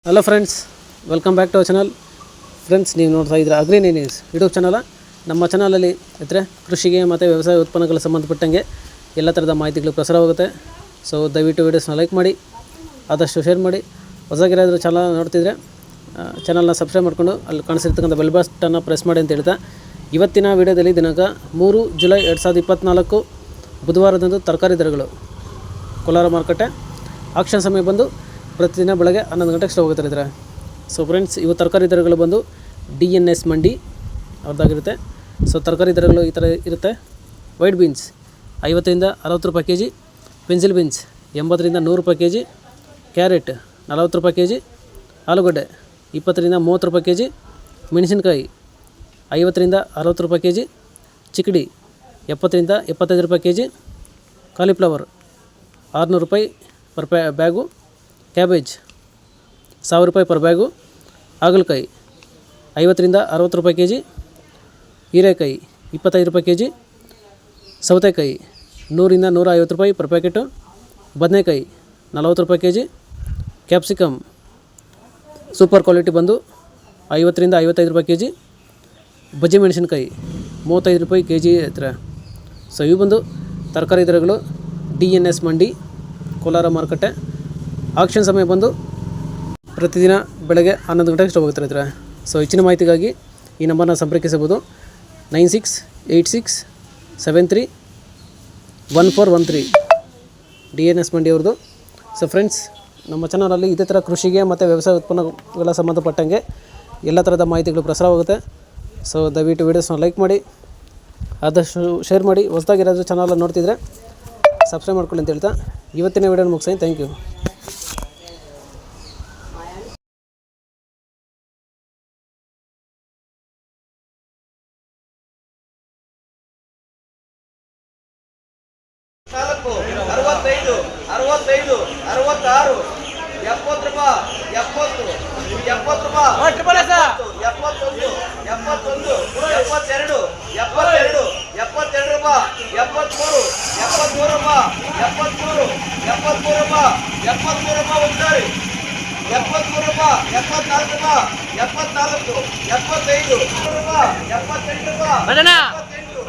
Hello friends, welcome back to our channel. Friends, ನೀವು ನೋಡ್ತಾ ಇದ್ದೀರಾ ಅಗ್ರಿ ನ್ಯೂಸ್ ಯೂಟ್ಯೂಬ್ ಚಾನಲ್. ನಮ್ಮ ಚಾನಲಲ್ಲಿ ಇದ್ದರೆ ಕೃಷಿಗೆ ಮತ್ತು ವ್ಯವಸಾಯ ಉತ್ಪನ್ನಗಳಿಗೆ ಸಂಬಂಧಪಟ್ಟಂಗೆ ಎಲ್ಲ ಥರದ ಮಾಹಿತಿಗಳು ಪ್ರಸಾರವಾಗುತ್ತೆ. ಸೊ ದಯವಿಟ್ಟು ವೀಡಿಯೋಸ್ನ ಲೈಕ್ ಮಾಡಿ, ಆದಷ್ಟು ಶೇರ್ ಮಾಡಿ. ಹೊಸಗಿರಾದರೂ ಚಾನಲ್ ನೋಡ್ತಿದ್ರೆ ಚಾನಲ್ನ ಸಬ್ಸ್ಕ್ರೈಬ್ ಮಾಡಿಕೊಂಡು ಅಲ್ಲಿ ಕಾಣಿಸಿರ್ತಕ್ಕಂಥ ಬೆಲ್ ಬಟನ್ನ ಪ್ರೆಸ್ ಮಾಡಿ ಅಂತ ಹೇಳ್ತಾ, ಇವತ್ತಿನ ವೀಡಿಯೋದಲ್ಲಿ ದಿನಾಂಕ 3 ಜುಲೈ 2024 ಬುಧವಾರದಂದು ತರಕಾರಿ ದರಗಳು ಕೋಲಾರ ಮಾರುಕಟ್ಟೆ ಆಕ್ಷನ್ ಸಮಯ ಬಂದು ಪ್ರತಿದಿನ ಬೆಳಗ್ಗೆ 11 ಗಂಟೆಗೆ ಸ್ಟಾರ್ಟ್ ಹೋಗುತ್ತಾರೆ. ಸೊ ಫ್ರೆಂಡ್ಸ್, ಇವು ತರಕಾರಿ ದರಗಳು ಬಂದು DNS ಮಂಡಿ ಅವ್ರದ್ದಾಗಿರುತ್ತೆ. ಸೊ ತರಕಾರಿ ದರಗಳು ಈ ಥರ ಇರುತ್ತೆ. ವೈಟ್ ಬೀನ್ಸ್ 50ರಿಂದ 60 ರೂಪಾಯಿ kg, ಪೆನ್ಸಿಲ್ ಬೀನ್ಸ್ 80ರಿಂದ 100 ರೂಪಾಯಿ kg, ಕ್ಯಾರೆಟ್ 40 ರೂಪಾಯಿ kg, ಆಲೂಗಡ್ಡೆ 20ರಿಂದ 30 ರೂಪಾಯಿ kg, ಮೆಣಸಿನಕಾಯಿ 50ರಿಂದ 60 ರೂಪಾಯಿ kg, ಚಿಕ್ಕಡಿ 70ರಿಂದ 75 ರೂಪಾಯಿ kg, ಕಾಲಿಫ್ಲವರ್ 600 ರೂಪಾಯಿ ಪರ್ ಬ್ಯಾಗು, ಕ್ಯಾಬೇಜ್ 1000 ರೂಪಾಯಿ ಪರ್ ಬ್ಯಾಗು, ಹಾಗಲಕಾಯಿ 50ರಿಂದ 60 ರೂಪಾಯಿ kg, ಹೀರೆಕಾಯಿ 25 ರೂಪಾಯಿ kg, ಸೌತೆಕಾಯಿ 100ರಿಂದ 150 ರೂಪಾಯಿ ಪರ್ ಪ್ಯಾಕೆಟು, ಬದನೆಕಾಯಿ 40 ರೂಪಾಯಿ kg, ಕ್ಯಾಪ್ಸಿಕಮ್ ಸೂಪರ್ ಕ್ವಾಲಿಟಿ ಬಂದು 50ರಿಂದ 55 ರೂಪಾಯಿ kg, ಬಜ್ಜಿ ಮೆಣಸಿನಕಾಯಿ 35 ರೂಪಾಯಿ kg ಹತ್ರ. ಸೊ ಇವು ಬಂದು ತರಕಾರಿ ದರಗಳು DNS ಮಂಡಿ ಕೋಲಾರ ಮಾರುಕಟ್ಟೆ. ಆಕ್ಷನ್ ಸಮಯ ಬಂದು ಪ್ರತಿದಿನ ಬೆಳಗ್ಗೆ 11 ಗಂಟೆಗೆ ಸ್ಟಾರ್ಟ್ ಹೋಗುತ್ತಾರೆ. ಸೊ ಹೆಚ್ಚಿನ ಮಾಹಿತಿಗಾಗಿ ಈ ನಂಬರ್ನ ಸಂಪರ್ಕಿಸಬಹುದು. 9686731413 DNS ಮಂಡಿ ಅವ್ರದ್ದು. ಸೊ ಫ್ರೆಂಡ್ಸ್, ನಮ್ಮ ಚಾನಲಲ್ಲಿ ಇದೇ ಥರ ಕೃಷಿಗೆ ಮತ್ತು ವ್ಯವಸಾಯ ಉತ್ಪನ್ನಗಳ ಸಂಬಂಧಪಟ್ಟಂಗೆ ಎಲ್ಲ ಥರದ ಮಾಹಿತಿಗಳು ಪ್ರಸಾರವಾಗುತ್ತೆ. ಸೊ ದಯವಿಟ್ಟು ವೀಡಿಯೋಸ್ನ ಲೈಕ್ ಮಾಡಿ, ಆದಷ್ಟು ಶೇರ್ ಮಾಡಿ. ಹೊಸದಾಗಿರೋದು ಚಾನಲ್ ನೋಡ್ತಿದ್ರೆ ಸಬ್ಸ್ಕ್ರೈಬ್ ಮಾಡ್ಕೊಳ್ಳಿ ಅಂತ ಹೇಳ್ತಾ ಇವತ್ತಿನ ವೀಡಿಯೋನ ಮುಗಿಸ್ತೀನಿ. Thank you. ನಾಲ್ಕು 65 65 66 70 ರೂಪಾಯಿ 70 70 ರೂಪಾಯಿ 71 71 72 72 72 ರೂಪಾಯಿ 73 73 ರೂಪಾಯಿ 73 73 ರೂಪಾಯಿ 73 ರೂಪಾಯಿ ಒಂದ್ಸಾರಿ 73 ರೂಪಾಯಿ 74 ರೂಪಾಯಿ 74 75 ರೂಪಾಯಿ 78 ರೂಪಾಯಿ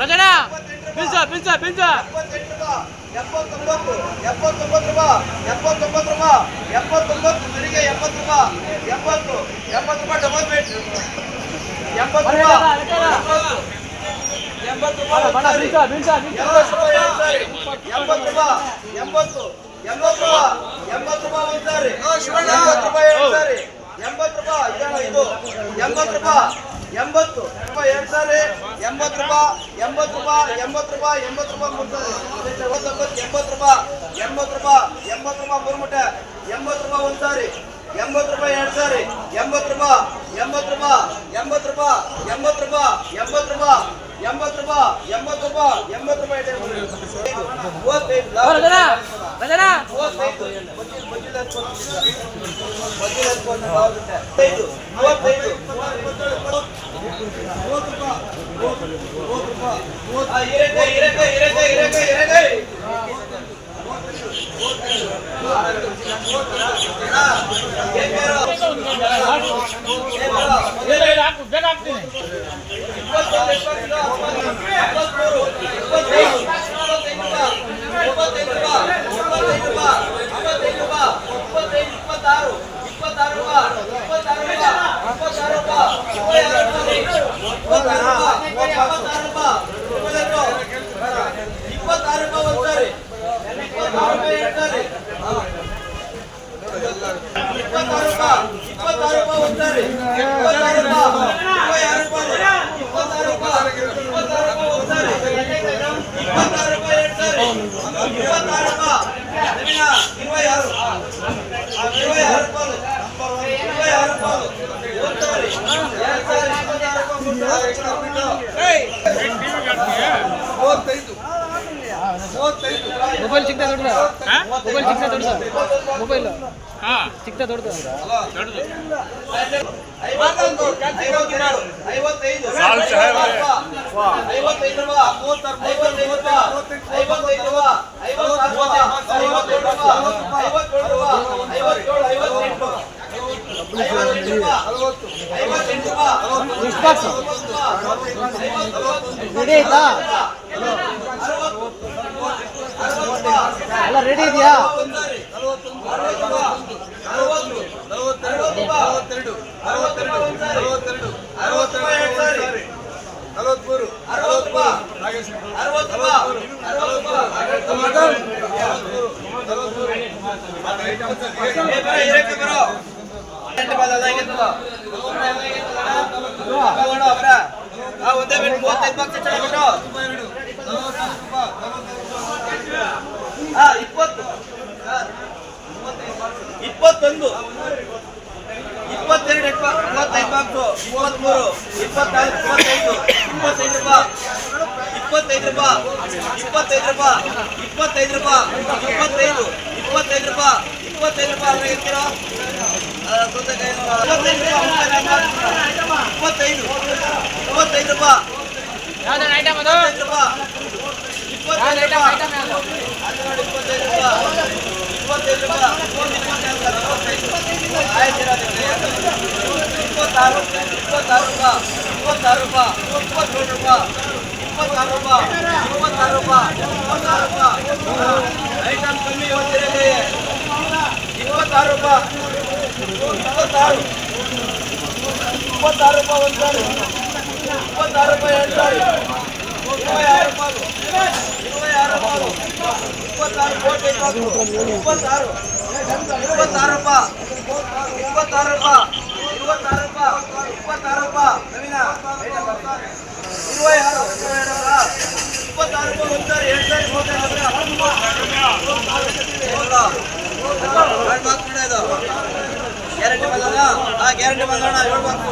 ರಜನ ಪಿಂಚ 79 ರೂಪಾಯಿ 79 ರೂಪಾಯಿ 79 ಸರಿಗೆ 70 ರೂಪಾಯಿ 80 ರೂಪಾಯಿ ಡಬಲ್ ವೇಟ್ 80 ರೂಪಾಯಿ 80 ರೂಪಾಯಿ 80 ರೂಪಾಯಿ 80 ರೂಪಾಯಿ ಒಂದ್ಸಾರಿ 80 ರೂಪಾಯಿ ಎರಡ್ಸಾರಿ 80 ರೂಪಾಯಿ ಇದು 80 ರೂಪಾಯಿ 80 ರೂಪಾಯಿ ಎರಡ್ಸಾರಿ 80 ರೂಪಾಯಿ 80 ರೂಪಾಯಿ 80 ರೂಪಾಯಿ 80 ರೂಪಾಯಿ ಮೂರ್ಸಾರಿ 80 ರೂಪಾಯಿ 80 ರೂಪಾಯಿ 80 ರೂಪಾಯಿ ಮೂರು ಮುಟ್ಟೆ 80 ರೂಪಾಯಿ ಒಂದ್ಸಾರಿ 80 ರೂಪಾಯಿ ಎರಡ್ಸಾರಿ 80 ರೂಪಾಯಿ 80 ರೂಪಾಯಿ 80 ರೂಪಾಯಿ 80 ರೂಪಾಯಿ 80 ರೂಪಾಯಿ 80 ರೂಪಾಯಿ 80 ರೂಪಾಯಿ 80 ರೂಪಾಯಿ ಮೊಬೈಲ್ ಚಿಕ್ಕ ದೊಡ್ಡದ ಮೊಬೈಲ್ ಚಿಕ್ಕ ದೊಡ್ಡದ ಮೊಬೈಲ್ ಚಿಕ್ಕ ದೊಡ್ಡದ ದೊಡ್ಡದು 55 ರೆಡಿ ಆಯ್ತಾ ಎಲ್ಲ ರೆಡಿ ಇದೆಯಾ ಒಂದೇ ಮಿನಿಟ್ 35 ಬಾಕ್ಸ್ ಬಿಟ್ಟು 20 21 22 25 ಬಾಕ್ಸು 23 24 25 25 ರೂಪಾಯಿ 25 ರೂಪಾಯಿ 25 ರೂಪಾಯಿ 25 ರೂಪಾಯಿ 25 ರೂಪಾಯಿ ಅಂದ್ರೆ ಇರ್ತೀರಾ 25 ರೂಪಾಯಿ ಯಾವ್ದು ಐಟಮ್ ಅದು 25 ರೂಪಾಯಿ 26 ರೂಪಾಯಿ ಐಟಮ್ ಕಮ್ಮಿ ಹೋಗ್ತಿರಲಿ 26 ರೂಪಾಯಿ 26 ರೂಪಾಯಿ ಒಂದ್ಸಾರಿ 26 ರೂಪಾಯಿ ಎರಡು ಸಾರಿ 26 ರೂಪಾಯಿ 26 ಕೋಟಿ 26 ರೂಪಾಯಿ 26 ರೂಪಾಯಿ 26 ರೂಪಾಯಿ ನವೀನ 26 ರೂಪಾಯಿ ಒಂದ್ಸಾರಿ ಎರಡು ಸಾರಿ ಗ್ಯಾರಂಟಿ ಬಂದೋಣ ಗ್ಯಾರಂಟಿ ಬಂದೋಣ 7 ಬಾಕ್ಸ್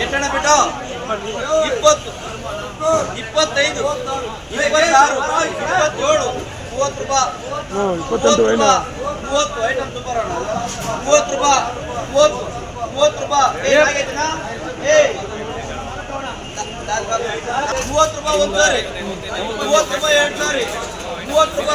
ಎಷ್ಟಣ್ಣ ಬಿಟ್ಟು 20 25 26 27 30 ರೂಪಾಯಿ 30 ಐಟಮ್ ಸೂಪರ್ ಅಣ್ಣ 30 ರೂಪಾಯಿ 30 ರೂಪಾಯಿ ಆಗೈತಿನಾ 30 ರೂಪಾಯಿ ಒಂದು ಸಾರಿ 30 ರೂಪಾಯಿ ಎರಡು ಸಾರಿ 30 ರೂಪಾಯಿ 30 ರೂಪಾಯಿ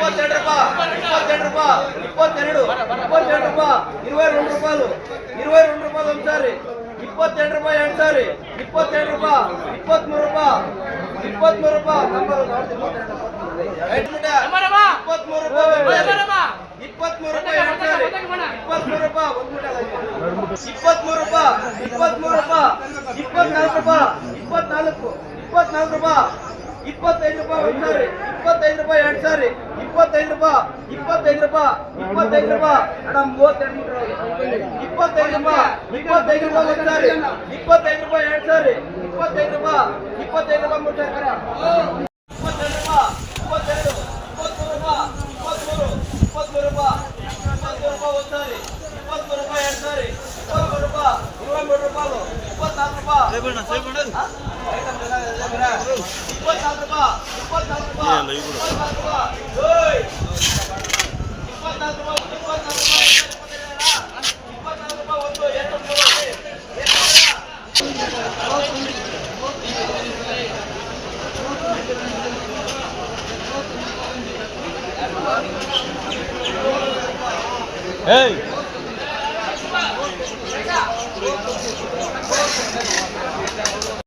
22 ರೂಪಾಯಿ 22 ರೂಪಾಯಿ 22 ರೂಪಾಯಿ 22 ರೂಪಾಯಿ ಒಂದ್ಸಾರಿ 22 ರೂಪಾಯಿ ಎರಡು ಸಾರಿ 22 ರೂಪಾಯಿ 23 ರೂಪಾಯಿ 23 ರೂಪಾಯಿ ನಂಬರ್ 23 ರೂಪಾಯಿ 23 ರೂಪಾಯಿ ಎರಡು ಸಾರಿ 23 ರೂಪಾಯಿ ಒಂದು ಮೂಟೆ 23 ರೂಪಾಯಿ 24 ರೂಪಾಯಿ 24 ರೂಪಾಯಿ 25 ರೂಪಾಯಿ ಒಂದ್ಸಾರಿ 25 ರೂಪಾಯಿ ಎರಡು ಸಾರಿ 25 ರೂಪಾಯಿ 25 ರೂಪಾಯಿ ಅಣ್ಣ 32 ಮೀಟರ್ 25 ರೂಪಾಯಿ ಒಂದ್ಸಾರಿ 25 ರೂಪಾಯಿ ಎರಡು ಸಾರಿ 25 ರೂಪಾಯಿ ಮೂರು ಸಾರಿ 22 ರೂಪಾಯಿ 23 ರೂಪಾಯಿ ಒಂದ್ಸಾರಿ 23 ರೂಪಾಯಿ ಎರಡು ಸಾರಿ 23 ರೂಪಾಯಿ 23 ರೂಪಾಯಿ 24 ರೂಪಾಯಿ 24